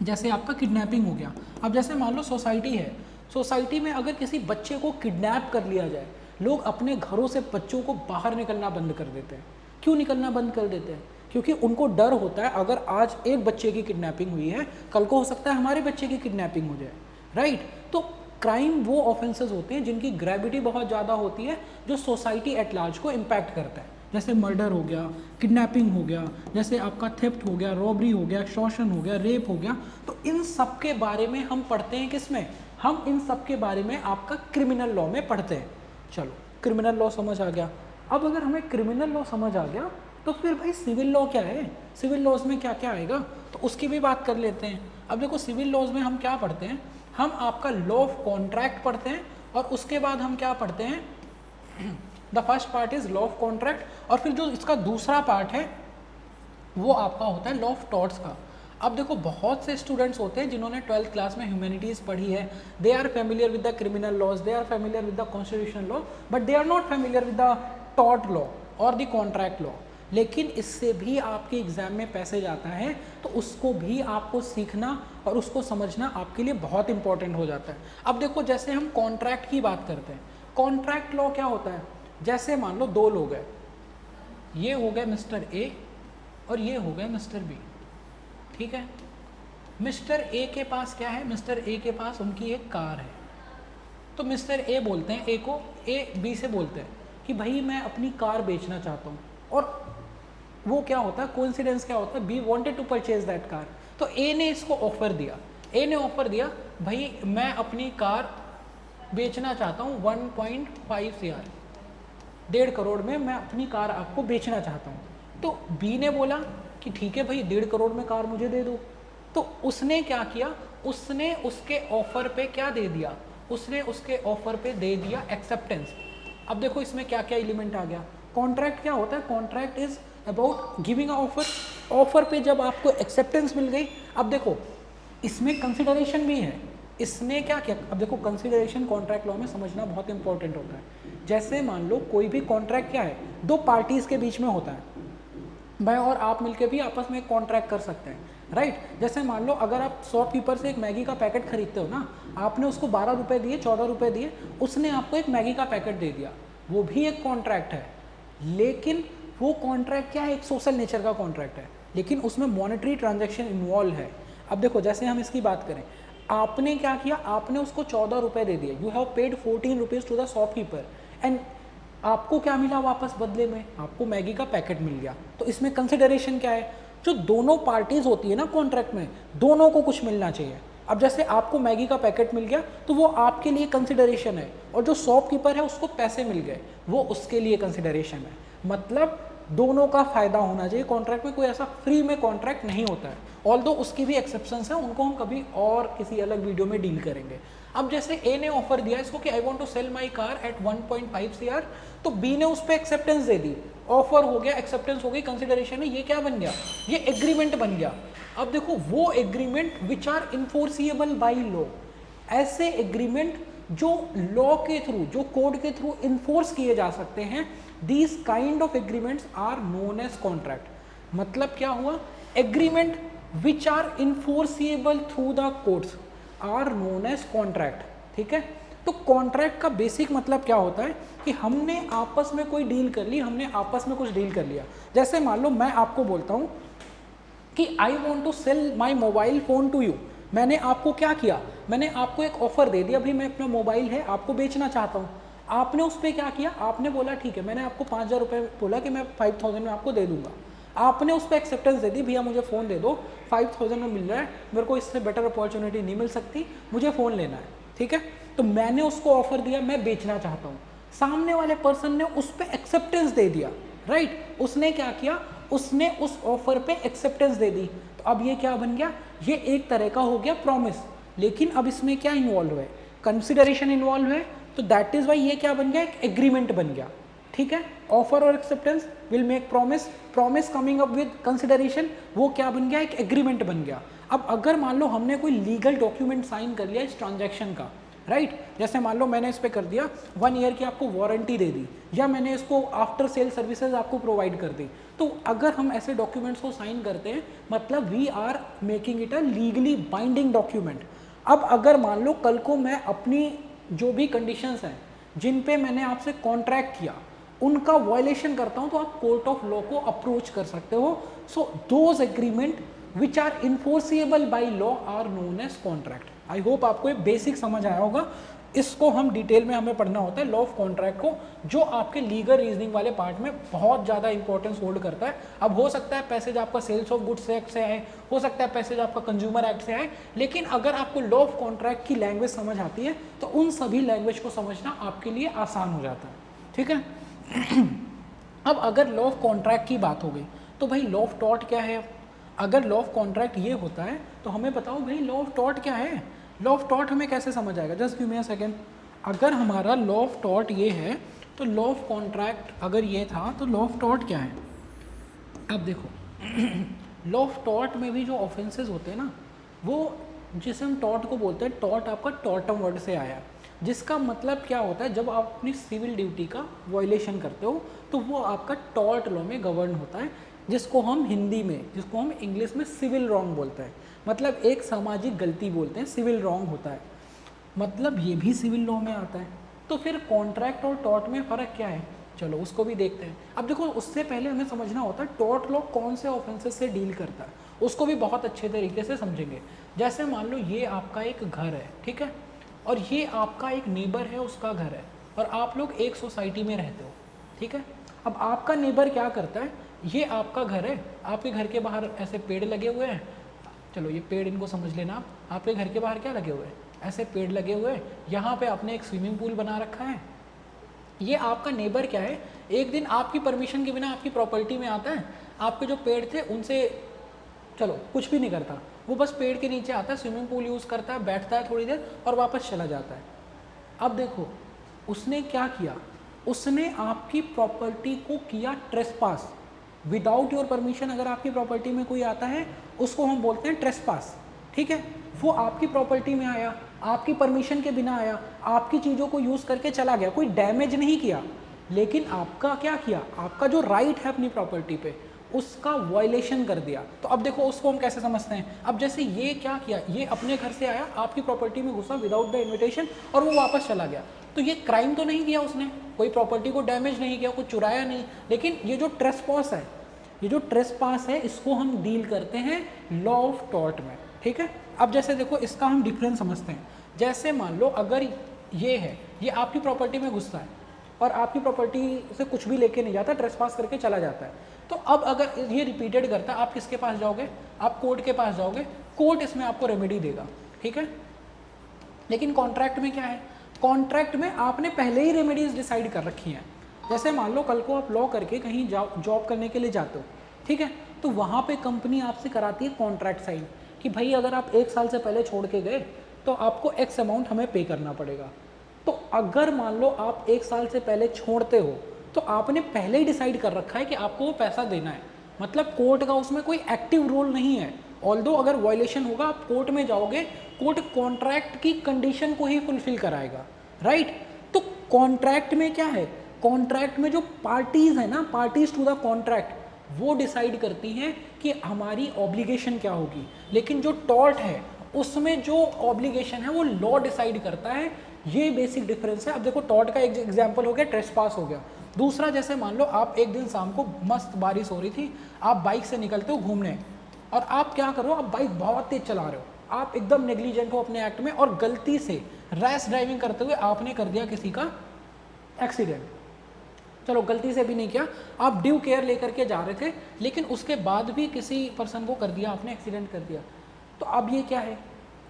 Speaker 1: जैसे आपका किडनैपिंग हो गया। अब जैसे मान लो सोसाइटी है, सोसाइटी में अगर किसी बच्चे को किडनैप कर लिया जाए, लोग अपने घरों से बच्चों को बाहर निकलना बंद कर देते हैं। क्यों निकलना बंद कर देते हैं? क्योंकि उनको डर होता है अगर आज एक बच्चे की किडनैपिंग हुई है, कल को हो सकता है हमारे बच्चे की किडनैपिंग हो जाए, राइट। तो क्राइम वो ऑफेंसेस होते हैं जिनकी ग्रेविटी बहुत ज़्यादा होती है, जो सोसाइटी एट लार्ज को इम्पैक्ट करता है। जैसे मर्डर हो गया, किडनैपिंग हो गया, जैसे आपका थेफ्ट हो गया, रॉबरी हो गया, एक्सटॉर्शन हो गया, रेप हो गया। तो इन सब के बारे में हम पढ़ते हैं किस में? हम इन सब के बारे में आपका क्रिमिनल लॉ में पढ़ते हैं। चलो क्रिमिनल लॉ समझ आ गया। अब अगर हमें क्रिमिनल लॉ समझ आ गया तो फिर भाई सिविल लॉ क्या है, सिविल लॉज में क्या क्या आएगा, तो उसकी भी बात कर लेते हैं। अब देखो सिविल लॉज में हम क्या पढ़ते हैं, हम आपका लॉ ऑफ कॉन्ट्रैक्ट पढ़ते हैं, और उसके बाद हम क्या पढ़ते हैं, the first part is law of contract, और फिर जो इसका दूसरा पार्ट है वो आपका होता है लॉ ऑफ टॉर्ट्स का। अब देखो बहुत से स्टूडेंट्स होते हैं जिन्होंने 12th क्लास में ह्यूमैनिटीज़ पढ़ी है, they are familiar with the criminal laws, they are familiar with the constitutional law, but they are not familiar with the tort law और द कॉन्ट्रैक्ट लॉ। लेकिन इससे भी आपके एग्जाम में पैसेज आता है, तो उसको भी आपको सीखना और उसको समझना आपके लिए बहुत इंपॉर्टेंट हो जाता है। अब देखो जैसे हम कॉन्ट्रैक्ट की बात करते हैं, कॉन्ट्रैक्ट लॉ क्या होता है? जैसे मान लो दो लोग हैं, ये हो गए मिस्टर ए और ये हो गए मिस्टर बी, ठीक है। मिस्टर ए के पास क्या है, मिस्टर ए के पास उनकी एक कार है। तो मिस्टर ए बोलते हैं ए को, ए बी से बोलते हैं कि भाई मैं अपनी कार बेचना चाहता हूँ, और वो क्या होता है, कोइंसिडेंस क्या होता है, B wanted to purchase that car. तो ए ने इसको ऑफर दिया, ए ने ऑफर दिया भाई मैं अपनी कार बेचना चाहता हूँ 1.5 CR, 1.5 करोड़ में मैं अपनी कार आपको बेचना चाहता हूँ। तो बी ने बोला कि ठीक है भाई 1.5 करोड़ में कार मुझे दे दो। तो उसने क्या किया, उसने उसके ऑफर पे क्या दे दिया, उसने उसके ऑफर पे दे दिया एक्सेप्टेंस। अब देखो इसमें क्या क्या एलिमेंट आ गया। कॉन्ट्रैक्ट क्या होता है, contract is about giving a offer, offer पे जब आपको एक्सेप्टेंस मिल गई। अब देखो इसमें कंसिडरेशन भी है, इसने क्या किया, अब देखो कंसिडरेशन कॉन्ट्रैक्ट लॉ में समझना बहुत इंपॉर्टेंट होता है। जैसे मान लो कोई भी कॉन्ट्रैक्ट क्या है, दो पार्टीज के बीच में होता है, मैं और आप मिलके भी आपस में एक कॉन्ट्रैक्ट कर सकते हैं, राइट। जैसे मान लो अगर आप शॉपकीपर से एक मैगी का पैकेट खरीदते हो ना, आपने उसको 12 रुपये दिए, 14 रुपये दिए, उसने आपको एक मैगी का पैकेट दे दिया, वो भी एक कॉन्ट्रैक्ट है। लेकिन वो कॉन्ट्रैक्ट क्या है, एक सोशल नेचर का कॉन्ट्रैक्ट है, लेकिन उसमें मॉनेटरी ट्रांजैक्शन इन्वॉल्व है। अब देखो जैसे हम इसकी बात करें, आपने क्या किया, आपने उसको 14 रुपये दे दिए, you have paid 14 rupees to the shopkeeper, and आपको क्या मिला वापस बदले में, आपको मैगी का पैकेट मिल गया। तो इसमें कंसिडरेशन क्या है, जो दोनों पार्टीज होती है ना कॉन्ट्रैक्ट में, दोनों को कुछ मिलना चाहिए। अब जैसे आपको मैगी का पैकेट मिल गया तो वो आपके लिए कंसिडरेशन है, और जो शॉपकीपर है उसको पैसे मिल गए, वो उसके लिए कंसिडरेशन है। मतलब दोनों का फायदा होना चाहिए कॉन्ट्रैक्ट में, कोई ऐसा फ्री में कॉन्ट्रैक्ट नहीं होता है। ऑल्दो उसकी भी एक्सेप्शंस हैं, उनको हम कभी और किसी अलग वीडियो में डील करेंगे। अब जैसे ए ने ऑफर दिया इसको कि I want to sell my car at 1.5 CR, तो बी ने उस पर एक्सेप्टेंस दे दी, ऑफर हो गया, एक्सेप्टेंस हो गई, कंसिडरेशन है, ये क्या बन गया, ये एग्रीमेंट बन गया। अब देखो वो agreement which are enforceable by law, ऐसे एग्रीमेंट जो लॉ के थ्रू, जो कोड के थ्रू इन्फोर्स किए जा सकते हैं, these kind of agreements are known as contract. मतलब क्या हुआ, agreement which are enforceable through the courts are known as contract. ठीक है, तो कॉन्ट्रैक्ट का बेसिक मतलब क्या होता है कि हमने आपस में कोई डील कर ली, हमने आपस में कुछ डील कर लिया। जैसे मान लो मैं आपको बोलता हूँ कि I want to sell my mobile phone to you, मैंने आपको क्या किया, मैंने आपको एक ऑफर दे दिया, भाई मैं अपना मोबाइल है आपको बेचना चाहता हूँ। आपने उस पर क्या किया, आपने बोला ठीक है, मैंने आपको 5,000 रुपये बोला कि मैं 5,000 में आपको दे दूंगा। आपने उस पर एक्सेप्टेंस दे दी, भैया मुझे फ़ोन दे दो, 5,000 में मिल रहा है, मेरे को इससे बेटर अपॉर्चुनिटी नहीं मिल सकती, मुझे फ़ोन लेना है। ठीक है, तो मैंने उसको ऑफर दिया, मैं बेचना चाहता हूँ, सामने वाले पर्सन ने उस पर एक्सेप्टेंस दे दिया, राइट। उसने क्या किया, उसने उस ऑफर पे एक्सेप्टेंस दे दी, तो अब ये क्या बन गया, ये एक तरह का हो गया प्रॉमिस। लेकिन अब इसमें क्या इन्वॉल्व है, कंसिडरेशन इन्वॉल्व है, तो दैट इज वाई ये क्या बन गया, एक एग्रीमेंट बन गया। ठीक है, ऑफर और acceptance will make promise, promise coming up with consideration, वो क्या बन गया, एक एग्रीमेंट बन गया। अब अगर मान लो हमने कोई लीगल डॉक्यूमेंट साइन कर लिया इस ट्रांजैक्शन का, राइट, जैसे मान लो मैंने इस पे कर दिया 1 ईयर की आपको वारंटी दे दी, या मैंने इसको आफ्टर सेल सर्विसेज आपको प्रोवाइड कर दी, तो अगर हम ऐसे डॉक्यूमेंट्स को साइन करते हैं मतलब we are making it a legally binding document. अब अगर मान लो कल को मैं अपनी जो भी कंडीशंस हैं जिन पे मैंने आपसे कॉन्ट्रैक्ट किया उनका वायलेशन करता हूं, तो आप कोर्ट ऑफ लॉ को अप्रोच कर सकते हो। So those agreement which are enforceable by law are known as contract. I hope आपको ये बेसिक समझ आया होगा। इसको हम डिटेल में हमें पढ़ना होता है लॉ ऑफ कॉन्ट्रैक्ट को, जो आपके लीगल रीजनिंग वाले पार्ट में बहुत ज़्यादा इंपॉर्टेंस होल्ड करता है। अब हो सकता है पैसेज आपका सेल्स ऑफ गुड्स एक्ट से आए, हो सकता है पैसेज आपका कंज्यूमर एक्ट से आए, लेकिन अगर आपको लॉ ऑफ कॉन्ट्रैक्ट की लैंग्वेज समझ आती है तो उन सभी लैंग्वेज को समझना आपके लिए आसान हो जाता है। ठीक है अब अगर लॉ ऑफ कॉन्ट्रैक्ट की बात हो गई तो भाई लॉ ऑफ टॉर्ट क्या है। अगर लॉ ऑफ कॉन्ट्रैक्ट ये होता है तो हमें बताओ भाई लॉ ऑफ टॉर्ट क्या है। लॉ ऑफ टॉर्ट हमें कैसे समझ आएगा, just give me a second. अगर हमारा लॉ ऑफ टॉर्ट ये है तो लॉ ऑफ कॉन्ट्रैक्ट अगर ये था तो लॉ ऑफ टॉर्ट क्या है। अब देखो लॉ ऑफ टॉर्ट में भी जो ऑफेंसेस होते हैं ना, वो जिसे हम टॉर्ट को बोलते हैं, टॉर्ट आपका टॉर्टम वर्ड से आया, जिसका मतलब क्या होता है, जब आप अपनी सिविल ड्यूटी का वायलेशन करते हो तो वो आपका टॉर्ट लॉ में गवर्न होता है, जिसको हम हिंदी में, जिसको हम इंग्लिश में सिविल रॉन्ग बोलते हैं। मतलब एक सामाजिक गलती बोलते हैं, सिविल रॉन्ग होता है, मतलब ये भी सिविल लॉ में आता है। तो फिर कॉन्ट्रैक्ट और टॉर्ट में फ़र्क क्या है, चलो उसको भी देखते हैं। अब देखो उससे पहले हमें समझना होता है टॉर्ट लॉ कौन से ऑफेंसेस से डील करता है, उसको भी बहुत अच्छे तरीके से समझेंगे। जैसे मान लो ये आपका एक घर है, ठीक है, और ये आपका एक नेबर है, उसका घर है, और आप लोग एक सोसाइटी में रहते हो। ठीक है, अब आपका नेबर क्या करता है, ये आपका घर है, आपके घर के बाहर ऐसे पेड़ लगे हुए हैं, चलो ये पेड़ इनको समझ लेना आप, आपके घर के बाहर क्या लगे हुए हैं, ऐसे पेड़ लगे हुए हैं, यहाँ पे आपने एक स्विमिंग पूल बना रखा है। ये आपका नेबर क्या है, एक दिन आपकी परमिशन के बिना आपकी प्रॉपर्टी में आता है, आपके जो पेड़ थे उनसे चलो कुछ भी नहीं करता, वो बस पेड़ के नीचे आता है, स्विमिंग पूल यूज़ करता है, बैठता है थोड़ी देर और वापस चला जाता है। अब देखो उसने क्या किया, उसने आपकी प्रॉपर्टी को किया ट्रेसपास विदाउट योर परमिशन। अगर आपकी प्रॉपर्टी में कोई आता है उसको हम बोलते हैं ट्रेसपास। ठीक है, वो आपकी प्रॉपर्टी में आया, आपकी परमिशन के बिना आया, आपकी चीज़ों को यूज़ करके चला गया, कोई डैमेज नहीं किया, लेकिन आपका क्या किया, आपका जो राइट है अपनी प्रॉपर्टी पे उसका वायलेशन कर दिया। तो अब देखो उसको हम कैसे समझते हैं। अब जैसे ये क्या किया, ये अपने घर से आया, आपकी प्रॉपर्टी में घुसा विदाउट द इन्विटेशन और वो वापस चला गया, तो ये क्राइम तो नहीं किया उसने, कोई प्रॉपर्टी को डैमेज नहीं किया, कुछ चुराया नहीं, लेकिन ये जो ट्रेसपास है, ये जो ट्रेसपास है इसको हम डील करते हैं लॉ ऑफ टॉर्ट में, ठीक है। अब जैसे देखो इसका हम डिफरेंस समझते हैं। जैसे मान लो अगर ये है, ये आपकी प्रॉपर्टी में घुसता है और आपकी प्रॉपर्टी से कुछ भी लेके नहीं जाता, ट्रेसपास करके चला जाता है, तो अब अगर ये रिपीटेड करता है, आप किसके पास जाओगे, आप कोर्ट के पास जाओगे, कोर्ट इसमें आपको रेमेडी देगा, ठीक है। लेकिन कॉन्ट्रैक्ट में क्या है, कॉन्ट्रैक्ट में आपने पहले ही रेमेडीज डिसाइड कर रखी हैं। जैसे मान लो कल को आप लॉ करके कहीं जॉब करने के लिए जाते हो, ठीक है, तो वहाँ पे कंपनी आपसे कराती है कॉन्ट्रैक्ट साइन कि भाई अगर आप 1 साल से पहले छोड़ के गए तो आपको एक्स अमाउंट हमें पे करना पड़ेगा। तो अगर मान लो आप 1 साल से पहले छोड़ते हो तो आपने पहले ही डिसाइड कर रखा है कि आपको वो पैसा देना है, मतलब कोर्ट का उसमें कोई एक्टिव रोल नहीं है। ऑल्दो अगर वायलेशन होगा आप कोर्ट में जाओगे, कोर्ट कॉन्ट्रैक्ट की कंडीशन को ही फुलफिल कराएगा, राइट। तो कॉन्ट्रैक्ट में क्या है, कॉन्ट्रैक्ट में जो पार्टीज है ना, पार्टीज टू द कॉन्ट्रैक्ट, वो डिसाइड करती हैं कि हमारी ऑब्लिगेशन क्या होगी। लेकिन जो टॉर्ट है उसमें जो ऑब्लिगेशन है वो लॉ डिसाइड करता है। ये बेसिक डिफरेंस है। अब देखो टॉर्ट का एक एग्जांपल हो गया, ट्रेसपास हो गया। दूसरा, जैसे मान लो आप एक दिन शाम को मस्त बारिश हो रही थी, आप बाइक से निकलते हो घूमने और आप क्या करो, आप बाइक बहुत तेज चला रहे हो, आप एकदम नेग्लिजेंट हो अपने एक्ट में और गलती से रैश ड्राइविंग करते हुए आपने कर दिया किसी का एक्सीडेंट। चलो गलती से भी नहीं किया, आप ड्यू केयर लेकर के जा रहे थे, लेकिन उसके बाद भी किसी पर्सन को कर दिया आपने, एक्सीडेंट कर दिया। तो अब ये क्या है,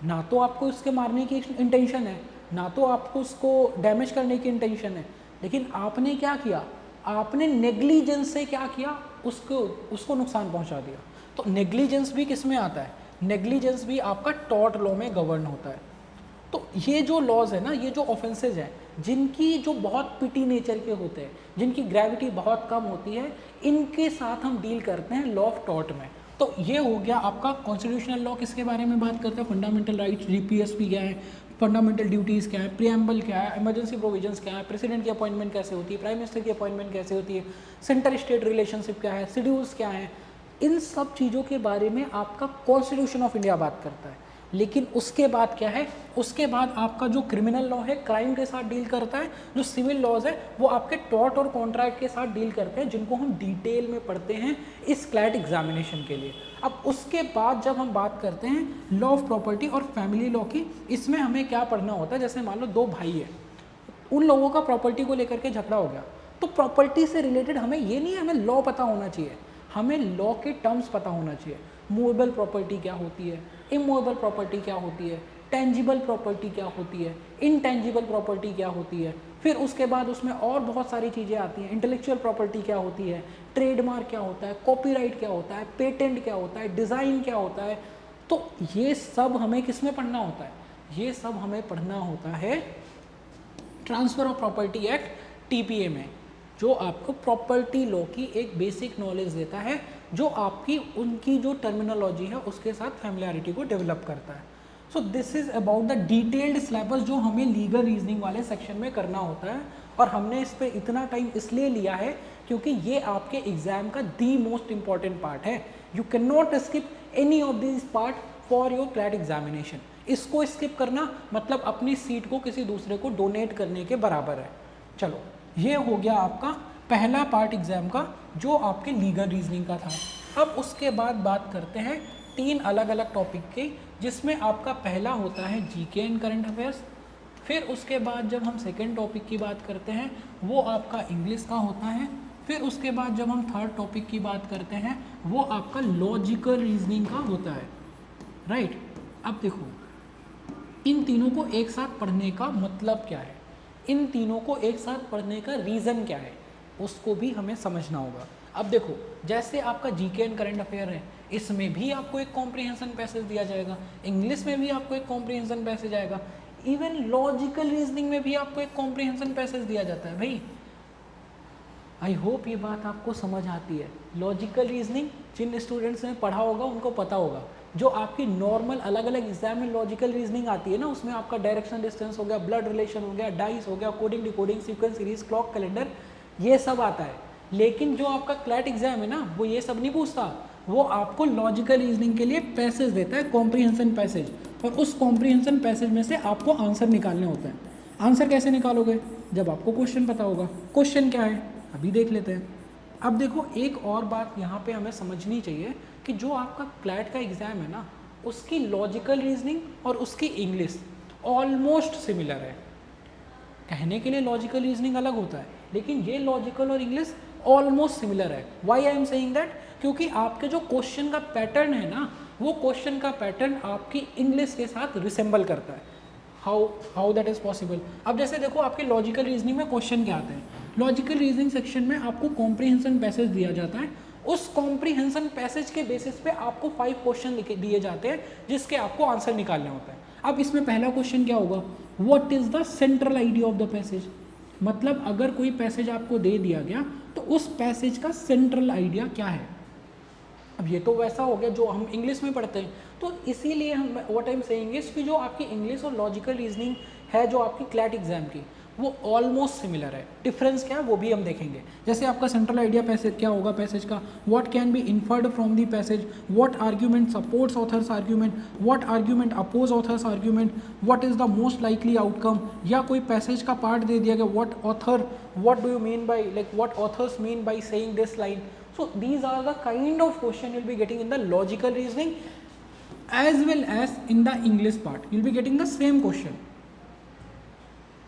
Speaker 1: ना तो आपको उसके मारने की इंटेंशन है, ना तो आपको उसको डैमेज करने की इंटेंशन है, लेकिन आपने क्या किया, आपने नेग्लिजेंस से क्या किया, उसको नुकसान पहुंचा दिया। तो नेग्लिजेंस भी किस में आता है, नेग्लिजेंस भी आपका टॉर्ट लॉ में गवर्न होता है। तो ये जो लॉज है ना, ये जो ऑफेंसेज हैं जिनकी जो बहुत पिटी नेचर के होते हैं, जिनकी ग्रेविटी बहुत कम होती है, इनके साथ हम डील करते हैं लॉ ऑफ टॉर्ट में। तो ये हो गया आपका कॉन्स्टिट्यूशनल लॉ, किसके बारे में बात करता है, फंडामेंटल राइट्स, जीपीएसपी क्या है, फंडामेंटल ड्यूटीज़ क्या है, प्रियम्बल क्या है, इमरजेंसी प्रोविजंस क्या है, प्रेसिडेंट की अपॉइंटमेंट कैसे होती है, प्राइम मिनिस्टर की अपॉइंटमेंट कैसे होती है, सेंटर स्टेट रिलेशनशिप क्या है, शेड्यूल्स क्या है, इन सब चीज़ों के बारे में आपका कॉन्स्टिट्यूशन ऑफ इंडिया बात करता है। लेकिन उसके बाद क्या है, उसके बाद आपका जो क्रिमिनल लॉ है क्राइम के साथ डील करता है, जो सिविल लॉज है वो आपके टॉर्ट और कॉन्ट्रैक्ट के साथ डील करते हैं, जिनको हम डिटेल में पढ़ते हैं इस क्लैट एग्जामिनेशन के लिए। अब उसके बाद जब हम बात करते हैं लॉ ऑफ प्रॉपर्टी और फैमिली लॉ की, इसमें हमें क्या पढ़ना होता है, जैसे मान लो 2 भाई है, उन लोगों का प्रॉपर्टी को लेकर के झगड़ा हो गया, तो प्रॉपर्टी से रिलेटेड हमें ये नहीं है हमें लॉ पता होना चाहिए, हमें लॉ के टर्म्स पता होना चाहिए। मूवेबल प्रॉपर्टी क्या होती है, इमूवेबल प्रॉपर्टी क्या होती है, टेंजिबल प्रॉपर्टी क्या होती है, इनटेंजिबल प्रॉपर्टी क्या होती है, फिर उसके बाद उसमें और बहुत सारी चीज़ें आती हैं, इंटेलेक्चुअल प्रॉपर्टी क्या होती है, ट्रेडमार्क क्या होता है, कॉपीराइट क्या होता है, पेटेंट क्या होता है, डिज़ाइन क्या होता है। तो ये सब हमें किस में पढ़ना होता है, ये सब हमें पढ़ना होता है transfer of property act TPA में, जो आपको प्रॉपर्टी लॉ की एक बेसिक नॉलेज देता है, जो आपकी उनकी जो टर्मिनोलॉजी है उसके साथ फैमिलियरिटी को डेवलप करता है। So this is about the detailed syllabus जो हमें लीगल रीजनिंग वाले सेक्शन में करना होता है, और हमने इस पर इतना टाइम इसलिए लिया है क्योंकि ये आपके एग्जाम का दी मोस्ट इम्पॉर्टेंट पार्ट है। You can not skip any of this part for your CLAT examination. इसको स्किप करना मतलब अपनी सीट को किसी दूसरे को डोनेट करने के बराबर है। चलो ये हो गया आपका पहला पार्ट एग्जाम का, जो आपके लीगल रीजनिंग का था। अब उसके बाद बात करते हैं 3 अलग अलग टॉपिक के, जिसमें आपका पहला होता है जीके एंड करंट अफेयर्स। फिर उसके बाद जब हम सेकेंड टॉपिक की बात करते हैं वो आपका इंग्लिश का होता है। फिर उसके बाद जब हम थर्ड टॉपिक की बात करते हैं वो आपका लॉजिकल रीजनिंग का होता है, राइट। अब देखो इन तीनों को एक साथ पढ़ने का मतलब क्या है, इन तीनों को एक साथ पढ़ने का रीज़न क्या है, उसको भी हमें समझना होगा। अब देखो जैसे आपका जीके एंड करंट अफेयर है, इसमें भी आपको एक कॉम्प्रिहेंशन पैसेज दिया जाएगा, इंग्लिश में भी आपको एक कॉम्प्रिहेंशन पैसेज आएगा, इवन लॉजिकल रीजनिंग में भी आपको एक कॉम्प्रिहेंशन पैसेज दिया जाता है। भाई आई होप ये बात आपको समझ आती है। लॉजिकल रीजनिंग जिन स्टूडेंट्स ने पढ़ा होगा उनको पता होगा जो आपकी नॉर्मल अलग अलग एग्जाम में लॉजिकल रीजनिंग आती है ना, उसमें आपका डायरेक्शन डिस्टेंस हो गया, ब्लड रिलेशन हो गया, डाइस हो गया, coding decoding, sequence series, clock calendar, ये सब आता है। लेकिन जो आपका क्लैट एग्जाम है ना, वो ये सब नहीं पूछता, वो आपको लॉजिकल रीजनिंग के लिए पैसेज देता है, कॉम्प्रीहेंशन पैसेज, और उस कॉम्प्रीहेंशन पैसेज में से आपको आंसर निकालने होते हैं। आंसर कैसे निकालोगे? जब आपको क्वेश्चन पता होगा। क्वेश्चन क्या है अभी देख लेते हैं। अब देखो, एक और बात यहाँ पे हमें समझनी चाहिए कि जो आपका क्लैट का एग्ज़ाम है ना, उसकी लॉजिकल रीजनिंग और उसकी इंग्लिश ऑलमोस्ट सिमिलर है। कहने के लिए लॉजिकल रीजनिंग अलग होता है, लेकिन ये लॉजिकल और इंग्लिश ऑलमोस्ट सिमिलर है। Why I am saying that? क्योंकि आपके जो क्वेश्चन का पैटर्न है ना, वो क्वेश्चन का पैटर्न आपकी इंग्लिश के साथ रिसेंबल करता है। How that is possible? अब जैसे देखो, आपके लॉजिकल रीजनिंग में क्वेश्चन क्या आते हैं? लॉजिकल रीजनिंग सेक्शन में आपको कॉम्प्रीहेंशन पैसेज दिया जाता है। उस कॉम्प्रीहेंशन पैसेज के बेसिस पे आपको 5 क्वेश्चन दिए जाते हैं, जिसके आपको आंसर निकालने होते हैं। अब इसमें पहला क्वेश्चन क्या होगा? What is the central idea of the passage? मतलब अगर कोई पैसेज आपको दे दिया गया, तो उस पैसेज का सेंट्रल आइडिया क्या है? अब ये तो वैसा हो गया जो हम इंग्लिश में पढ़ते हैं, तो इसीलिए हम what I am saying is कि जो आपकी इंग्लिश और लॉजिकल रीजनिंग है जो आपकी क्लैट एग्जाम की, वो ऑलमोस्ट सिमिलर है। डिफरेंस क्या है वो भी हम देखेंगे। जैसे आपका सेंट्रल आइडिया पैसेज क्या होगा पैसेज का? What can be inferred from the passage, what argument supports author's argument, what argument oppose author's argument, what is the most likely outcome, या कोई पैसेज का पार्ट दे दिया गया, what do you mean by, like what author's mean by saying this line. So these are the kind of question you'll be getting in the logical reasoning as well as in the English part. You'll be getting the same question.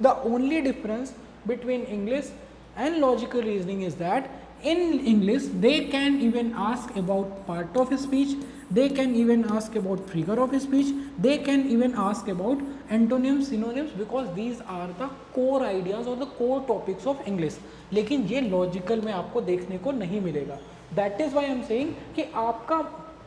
Speaker 1: The only difference between English and logical reasoning is that in English they can even ask about part of speech, they can even ask about figure of speech, they can even ask about antonyms, synonyms, because these are the core ideas or the core topics of English. लेकिन ये logical में आपको देखने को नहीं मिलेगा। That is why I am saying कि आपका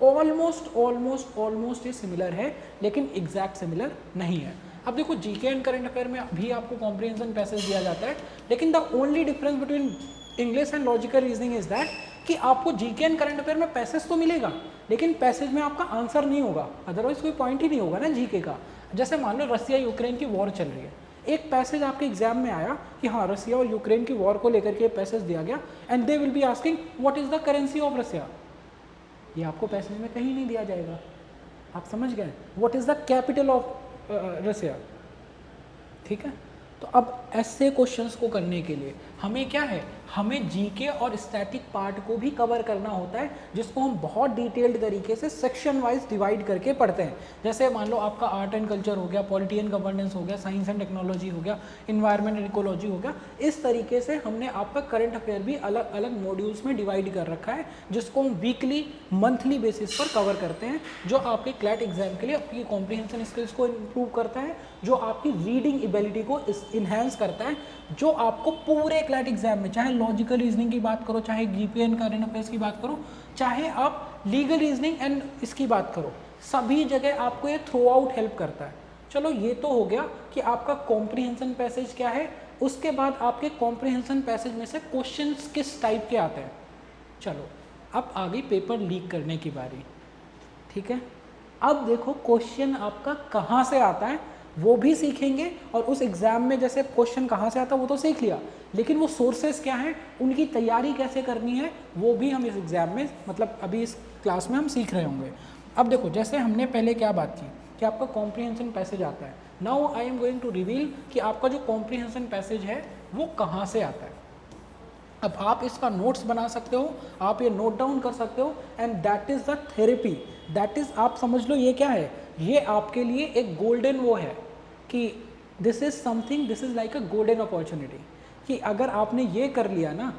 Speaker 1: ऑलमोस्ट ये सिमिलर है, लेकिन एग्जैक्ट सिमिलर नहीं है। अब देखो, जीके एंड करंट अफेयर में भी आपको कॉम्प्रीहेंशन पैसेज दिया जाता है, लेकिन the only difference between English and logical reasoning is that कि आपको जीके एंड करंट अफेयर में पैसेज तो मिलेगा, लेकिन पैसेज में आपका आंसर नहीं होगा, अदरवाइज कोई पॉइंट ही नहीं होगा ना जीके का। जैसे मान लो रसिया यूक्रेन की वॉर चल रही है, एक पैसेज आपके एग्जाम में आया कि हाँ रसिया और यूक्रेन की वॉर को लेकर के पैसेज दिया गया, and they will be asking what is the currency of Russia. ये आपको पैसेज में कहीं नहीं दिया जाएगा, आप समझ गए? What is the capital of Russia. ठीक है, तो अब ऐसे क्वेश्चंस को करने के लिए हमें क्या है, हमें जीके और स्टैटिक पार्ट को भी कवर करना होता है, जिसको हम बहुत डिटेल्ड तरीके से सेक्शन वाइज डिवाइड करके पढ़ते हैं। जैसे मान लो आपका आर्ट एंड कल्चर हो गया, पॉलिटी एंड गवर्नेंस हो गया, साइंस एंड टेक्नोलॉजी हो गया, इन्वायरमेंट एंड इकोलॉजी हो गया। इस तरीके से हमने आपका करंट अफेयर भी अलग अलग मॉड्यूल्स में डिवाइड कर रखा है, जिसको हम वीकली मंथली बेसिस पर कवर करते हैं, जो आपके क्लैट एग्जाम के लिए आपकी कॉम्प्रीहेंशन स्किल्स को इम्प्रूव करता है, जो आपकी रीडिंग एबिलिटी को इन्हेंस करता है, जो आपको पूरे क्लैट एग्जाम में, चाहे लॉजिकल रीजनिंग की बात करो, चाहे जीके एंड करंट अफेयर्स की बात करो, चाहे आप लीगल रीजनिंग एंड इसकी बात करो, सभी जगह आपको ये थ्रू आउट हेल्प करता है। चलो ये तो हो गया कि आपका कॉम्प्रीहेंशन पैसेज क्या है। उसके बाद आपके कॉम्प्रीहेंशन पैसेज में से क्वेश्चंस किस टाइप के आते हैं। चलो अब आ गई पेपर लीक करने की बारी। ठीक है, अब देखो क्वेश्चन आपका कहाँ से आता है वो भी सीखेंगे, और उस एग्ज़ाम में जैसे क्वेश्चन कहाँ से आता है वो तो सीख लिया, लेकिन वो सोर्सेस क्या हैं, उनकी तैयारी कैसे करनी है, वो भी हम इस एग्ज़ाम में, मतलब अभी इस क्लास में हम सीख रहे होंगे। अब देखो, जैसे हमने पहले क्या बात की कि आपका कॉम्प्रीहेंशन पैसेज आता है। Now I am going to reveal कि आपका जो कॉम्प्रीहेंशन पैसेज है वो कहाँ से आता है। अब आप इसका नोट्स बना सकते हो, आप ये नोट डाउन कर सकते हो, and that is the therapy, that is, आप समझ लो ये क्या है, ये आपके लिए एक गोल्डन वो है कि this is something, this is like a golden opportunity, कि अगर आपने ये कर लिया ना,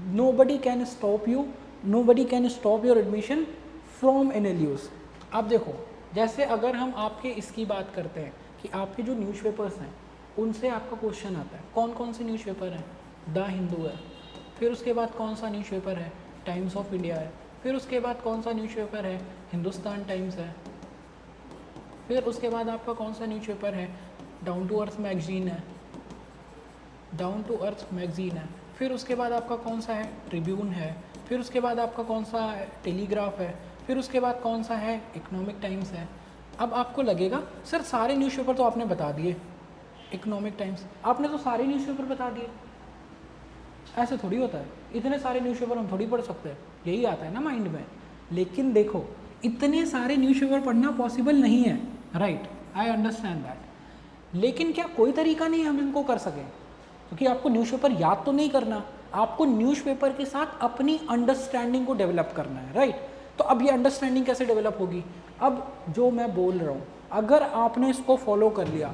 Speaker 1: nobody can stop you, nobody can stop your admission from NLUs। अब देखो, जैसे अगर हम आपके इसकी बात करते हैं कि आपके जो न्यूज़पेपर्स हैं उनसे आपका क्वेश्चन आता है, कौन कौन से न्यूज़पेपर हैं, द हिंदू है, फिर उसके बाद कौन सा न्यूज़पेपर है, टाइम्स ऑफ इंडिया है, फिर उसके बाद कौन सा न्यूज़पेपर है, हिंदुस्तान टाइम्स है, फिर उसके बाद आपका कौन सा न्यूज़पेपर है, डाउन टू अर्थ मैगजीन है, डाउन टू अर्थ मैगजीन है, फिर उसके बाद आपका कौन सा है, ट्रिब्यून है, फिर उसके बाद आपका कौन सा है, टेलीग्राफ है, फिर उसके बाद कौन सा है, इकोनॉमिक टाइम्स है। अब आपको लगेगा सर सारे न्यूज़पेपर तो आपने बता दिए, इकोनॉमिक टाइम्स आपने तो सारे न्यूज़पेपर बता दिए। ऐसे थोड़ी होता है, इतने सारे न्यूज़पेपर हम थोड़ी पढ़ सकते हैं, यही आता है ना माइंड में। लेकिन देखो इतने सारे न्यूज़पेपर पढ़ना पॉसिबल नहीं है, राइट, आई अंडरस्टैंड दैट। लेकिन क्या कोई तरीका नहीं है हम इनको कर सकें? क्योंकि आपको न्यूज़पेपर याद तो नहीं करना, आपको न्यूज़पेपर के साथ अपनी अंडरस्टैंडिंग को डेवलप करना है, राइट। तो अब ये अंडरस्टैंडिंग कैसे डेवलप होगी? अब जो मैं बोल रहा हूँ अगर आपने इसको फॉलो कर लिया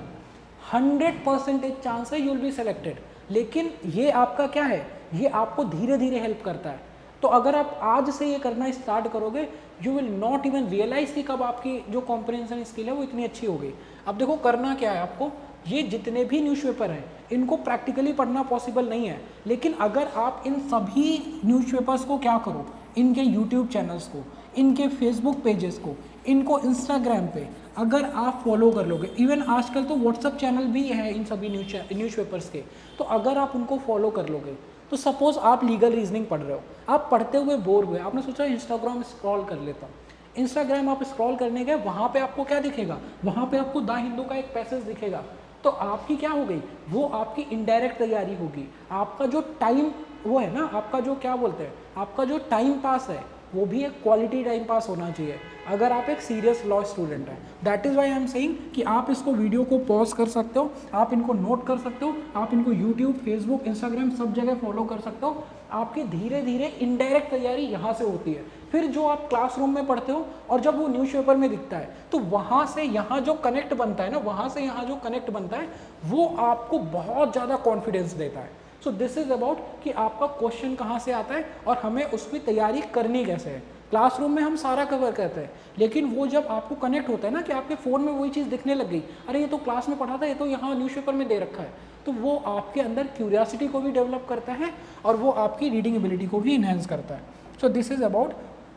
Speaker 1: 100% चांस है यू विल बी सेलेक्टेड। लेकिन ये आपका क्या है, ये आपको धीरे धीरे हेल्प करता है। तो अगर आप आज से ये करना स्टार्ट करोगे you will not even realise कि कब आपकी जो कॉम्प्रिहेंशन स्किल है वो इतनी अच्छी हो गई। अब देखो करना क्या है आपको, ये जितने भी न्यूज़पेपर हैं इनको प्रैक्टिकली पढ़ना पॉसिबल नहीं है, लेकिन अगर आप इन सभी न्यूज़पेपर्स को क्या करो, इनके यूट्यूब चैनल्स को, इनके फेसबुक पेजेस को, इनको इंस्टाग्राम पे अगर आप फॉलो कर लोगे, इवन आजकल तो व्हाट्सअप चैनल भी है इन सभी न्यूज़पेपर्स के, तो अगर आप उनको फॉलो कर लोगे तो सपोज आप लीगल रीजनिंग पढ़ रहे हो, आप पढ़ते हुए बोर हुए, आपने सोचा इंस्टाग्राम स्क्रॉल कर लेता हूँ। इंस्टाग्राम आप स्क्रॉल करने गए, वहाँ पे आपको क्या दिखेगा, वहाँ पे आपको द हिंदू का एक पैसेज दिखेगा। तो आपकी क्या हो गई, वो आपकी इनडायरेक्ट तैयारी होगी। आपका जो टाइम वो है ना, आपका जो क्या बोलते हैं, आपका जो टाइम पास है वो भी एक क्वालिटी टाइम पास होना चाहिए अगर आप एक सीरियस लॉ स्टूडेंट हैं। That is Y I am saying कि आप इसको वीडियो को पॉज कर सकते हो, आप इनको नोट कर सकते हो, आप इनको यूट्यूब, फेसबुक, इंस्टाग्राम सब जगह फॉलो कर सकते हो। आपकी धीरे धीरे इनडायरेक्ट तैयारी यहाँ से होती है। फिर जो आप क्लासरूम में पढ़ते हो और जब वो न्यूज़पेपर में दिखता है तो वहाँ से यहाँ जो कनेक्ट बनता है ना, वहाँ से यहाँ जो कनेक्ट बनता है वो आपको बहुत ज़्यादा कॉन्फिडेंस देता है। सो दिस इज अबाउट कि आपका क्वेश्चन कहाँ से आता है और हमें उसकी तैयारी करनी कैसे है। क्लासरूम में हम सारा कवर करते हैं, लेकिन वो जब आपको कनेक्ट होता है ना कि आपके फ़ोन में वही चीज़ दिखने लग गई, अरे ये तो क्लास में पढ़ा था, ये तो यहाँ न्यूज़पेपर में दे रखा है, तो वो आपके अंदर क्यूरियोसिटी को भी डेवलप करता है और वो आपकी रीडिंग एबिलिटी को भी इन्हेंस करता है। So this is about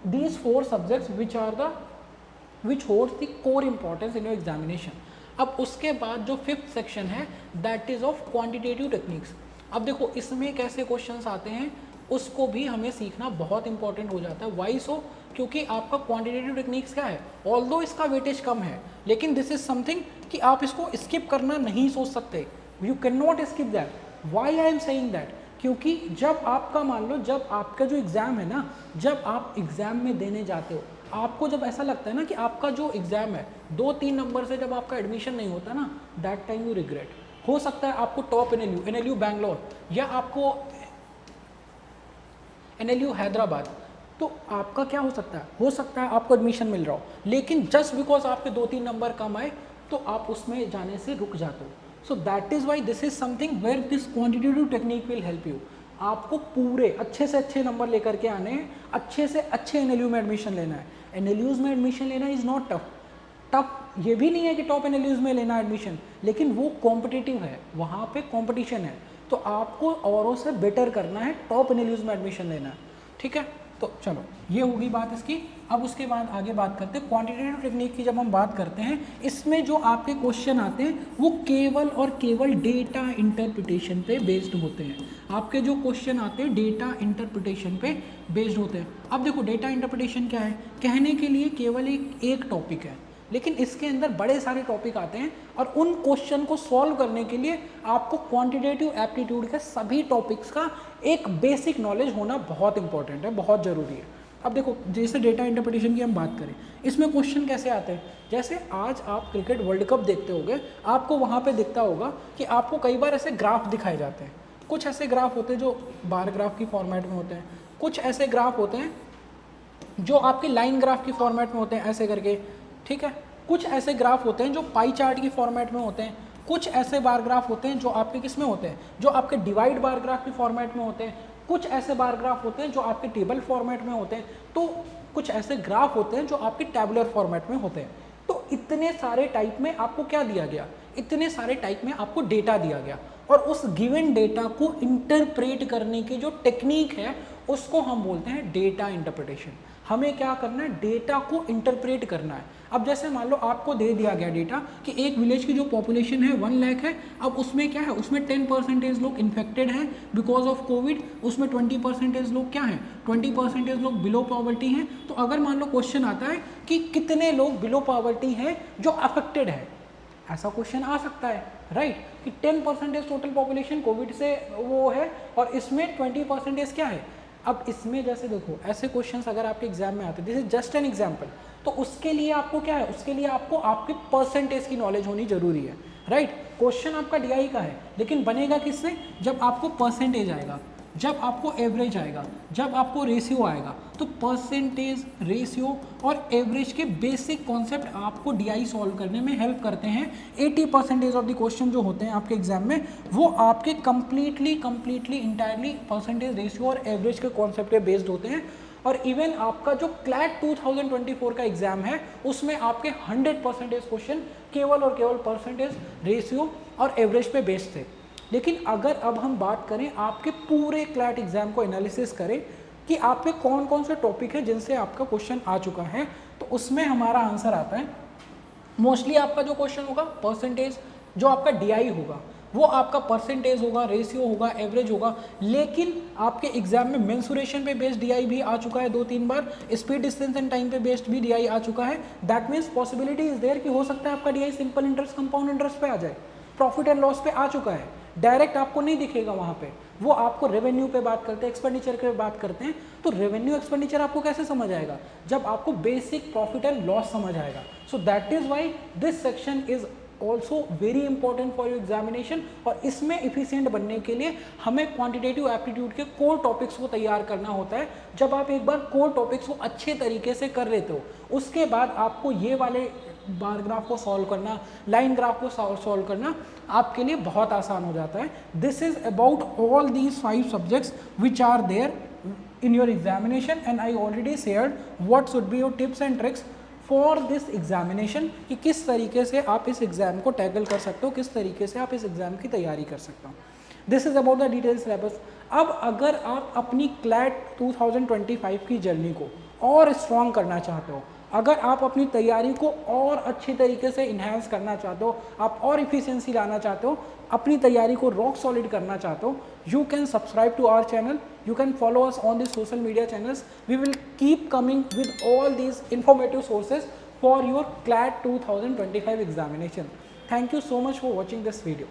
Speaker 1: these 4 subjects which holds the core importance in your examination. अब उसके बाद जो 5th सेक्शन है that is of quantitative techniques. अब देखो इसमें कैसे क्वेश्चंस आते हैं उसको भी हमें सीखना बहुत इंपॉर्टेंट हो जाता है। वाई सो? क्योंकि आपका क्वांटिटेटिव टेक्निक्स क्या है, ऑल्दो इसका वेटेज कम है, लेकिन दिस इज समथिंग कि आप इसको स्किप करना नहीं सोच सकते, you can not skip that. Why I am saying that? क्योंकि जब आपका मान लो, जब आपका जो एग्ज़ाम है ना, जब आप एग्ज़ाम में देने जाते हो, आपको जब ऐसा लगता है ना कि आपका जो एग्ज़ाम है 2-3 नंबर से जब आपका एडमिशन नहीं होता ना, दैट टाइम यू रिग्रेट। हो सकता है आपको टॉप NLU बैंगलोर या आपको NLU हैदराबाद, तो आपका क्या हो सकता है आपको एडमिशन मिल रहा हो, लेकिन जस्ट बिकॉज आपके 2-3 नंबर कम आए तो आप उसमें जाने से रुक जाते हो। So that is why this is something where this quantitative technique will help you. आपको पूरे अच्छे से अच्छे नंबर लेकर के आने हैं, अच्छे से अच्छे NLU में एडमिशन लेना है। NLUs में एडमिशन लेना इज़ नॉट टफ ये भी नहीं है कि टॉप NLUs में लेना एडमिशन, लेकिन वो कॉम्पिटिटिव है, वहाँ पे कंपटीशन है, तो आपको औरों से बेटर करना है, टॉप NLUs में एडमिशन लेना है, ठीक है। तो चलो ये होगी बात इसकी। अब उसके बाद आगे बात करते हैं क्वांटिटेटिव टेक्निक की। जब हम बात करते हैं इसमें जो आपके क्वेश्चन आते हैं वो केवल और केवल डेटा इंटरप्रिटेशन पे बेस्ड होते हैं। आपके जो क्वेश्चन आते हैं डेटा इंटरप्रिटेशन पे बेस्ड होते हैं। अब देखो डेटा इंटरप्रिटेशन क्या है, कहने के लिए केवल एक टॉपिक है, लेकिन इसके अंदर बड़े सारे टॉपिक आते हैं और उन क्वेश्चन को सॉल्व करने के लिए आपको क्वांटिटेटिव एप्टीट्यूड के सभी टॉपिक्स का एक बेसिक नॉलेज होना बहुत इंपॉर्टेंट है, बहुत ज़रूरी है। अब देखो जैसे डेटा इंटरप्रिटेशन की हम बात करें, इसमें क्वेश्चन कैसे आते हैं, जैसे आज आप क्रिकेट वर्ल्ड कप देखते होंगे, आपको वहाँ पे दिखता होगा कि आपको कई बार ऐसे ग्राफ दिखाए जाते हैं। कुछ ऐसे ग्राफ होते हैं जो बार ग्राफ की फॉर्मेट में होते हैं, कुछ ऐसे ग्राफ होते हैं जो आपके लाइन ग्राफ की फॉर्मेट में होते हैं ऐसे करके, ठीक है। कुछ ऐसे ग्राफ होते हैं जो पाई चार्ट की फॉर्मेट में होते हैं, कुछ ऐसे बार ग्राफ होते हैं जो आपके किस में होते हैं, जो आपके डिवाइड बार ग्राफ की फॉर्मेट में होते हैं, कुछ ऐसे बार ग्राफ होते हैं जो आपके टेबल फॉर्मेट में होते हैं, तो कुछ ऐसे ग्राफ होते हैं जो आपके टैबुलर फॉर्मेट में होते हैं। तो इतने सारे टाइप में आपको क्या दिया गया, इतने सारे टाइप में आपको डेटा दिया गया और उस गिवन डेटा को इंटरप्रेट करने की जो टेक्निक है उसको हम बोलते हैं डेटा इंटरप्रिटेशन। हमें क्या करना है, डेटा को इंटरप्रेट करना है। अब जैसे मान लो आपको दे दिया गया डेटा कि एक विलेज की जो पॉपुलेशन है 1 लाख है, अब उसमें क्या है, उसमें 10% लोग इन्फेक्टेड हैं बिकॉज ऑफ कोविड, उसमें 20% लोग क्या हैं, 20% लोग बिलो पॉवर्टी हैं। तो अगर मान लो क्वेश्चन आता है कि कितने लोग बिलो पॉवर्टी हैं जो अफेक्टेड है, ऐसा क्वेश्चन आ सकता है, राइट, कि 10% टोटल पॉपुलेशन कोविड से वो है और इसमें 20% क्या है। अब इसमें जैसे देखो ऐसे क्वेश्चंस अगर आपके एग्जाम में आते हैं, this is just an example, तो उसके लिए आपको क्या है, उसके लिए आपको आपके परसेंटेज की नॉलेज होनी जरूरी है, राइट। क्वेश्चन आपका डीआई का है लेकिन बनेगा किससे, जब आपको परसेंटेज आएगा, जब आपको एवरेज आएगा, जब आपको रेशियो आएगा। तो परसेंटेज, रेशियो और एवरेज के बेसिक कॉन्सेप्ट आपको डीआई सॉल्व करने में हेल्प करते हैं। 80% ऑफ द क्वेश्चन जो होते हैं आपके एग्जाम में वो आपके कंप्लीटली इंटायरली परसेंटेज, रेशियो और एवरेज के कॉन्सेप्ट पे बेस्ड होते हैं। और इवन आपका जो क्लैट 2024 का एग्जाम है उसमें आपके 100% क्वेश्चन केवल और केवल परसेंटेज, रेशियो और एवरेज पे बेस्ड थे। लेकिन अगर अब हम बात करें आपके पूरे क्लैट एग्जाम को एनालिसिस करें कि आप पे कौन कौन से टॉपिक है जिनसे आपका क्वेश्चन आ चुका है, तो उसमें हमारा आंसर आता है मोस्टली आपका जो क्वेश्चन होगा परसेंटेज, जो आपका डीआई होगा वो आपका परसेंटेज होगा, रेशियो होगा, एवरेज होगा। लेकिन आपके एग्जाम में मेंसुरेशन पे बेस्ड डीआई भी आ चुका है 2-3 बार, स्पीड, डिस्टेंस एंड टाइम पे बेस्ड भी डीआई आ चुका है। That means possibility is there कि हो सकता है आपका DI simple interest, compound interest पे आ जाए, प्रॉफिट एंड लॉस पे आ चुका है, डायरेक्ट आपको नहीं दिखेगा वहाँ पे, वो आपको रेवेन्यू पे बात करते हैं, एक्सपेंडिचर पे बात करते हैं। तो रेवेन्यू एक्सपेंडिचर आपको कैसे समझ आएगा, जब आपको बेसिक प्रॉफिट एंड लॉस समझ आएगा। So that is why this section is also very important for your examination. और इसमें इफिशियंट बनने के लिए हमें क्वांटिटेटिव एप्टीट्यूड के कोर टॉपिक्स को तैयार करना होता है। जब आप एक बार कोर टॉपिक्स को अच्छे तरीके से कर लेते हो, उसके बाद आपको ये वाले बार ग्राफ को सॉल्व करना, लाइन ग्राफ को सॉल्व करना आपके लिए बहुत आसान हो जाता है। This is about all these 5 subjects which are there in your examination and I already shared what should be your tips and tricks for this examination, कि किस तरीके से आप इस एग्जाम को टैकल कर सकते हो, किस तरीके से आप इस एग्जाम की तैयारी कर सकते हो। This is about the detail syllabus. अब अगर आप अपनी क्लैट 2025 की जर्नी को और स्ट्रॉन्ग करना चाहते हो, अगर आप अपनी तैयारी को और अच्छे तरीके से इन्हांस करना चाहते हो, आप और इफिशियंसी लाना चाहते हो, अपनी तैयारी को रॉक सॉलिड करना चाहते हो, you can subscribe to our channel, you can follow us on the social media channels. We will keep coming with all these informative sources for your CLAT 2025 examination. Thank you so much for watching this video.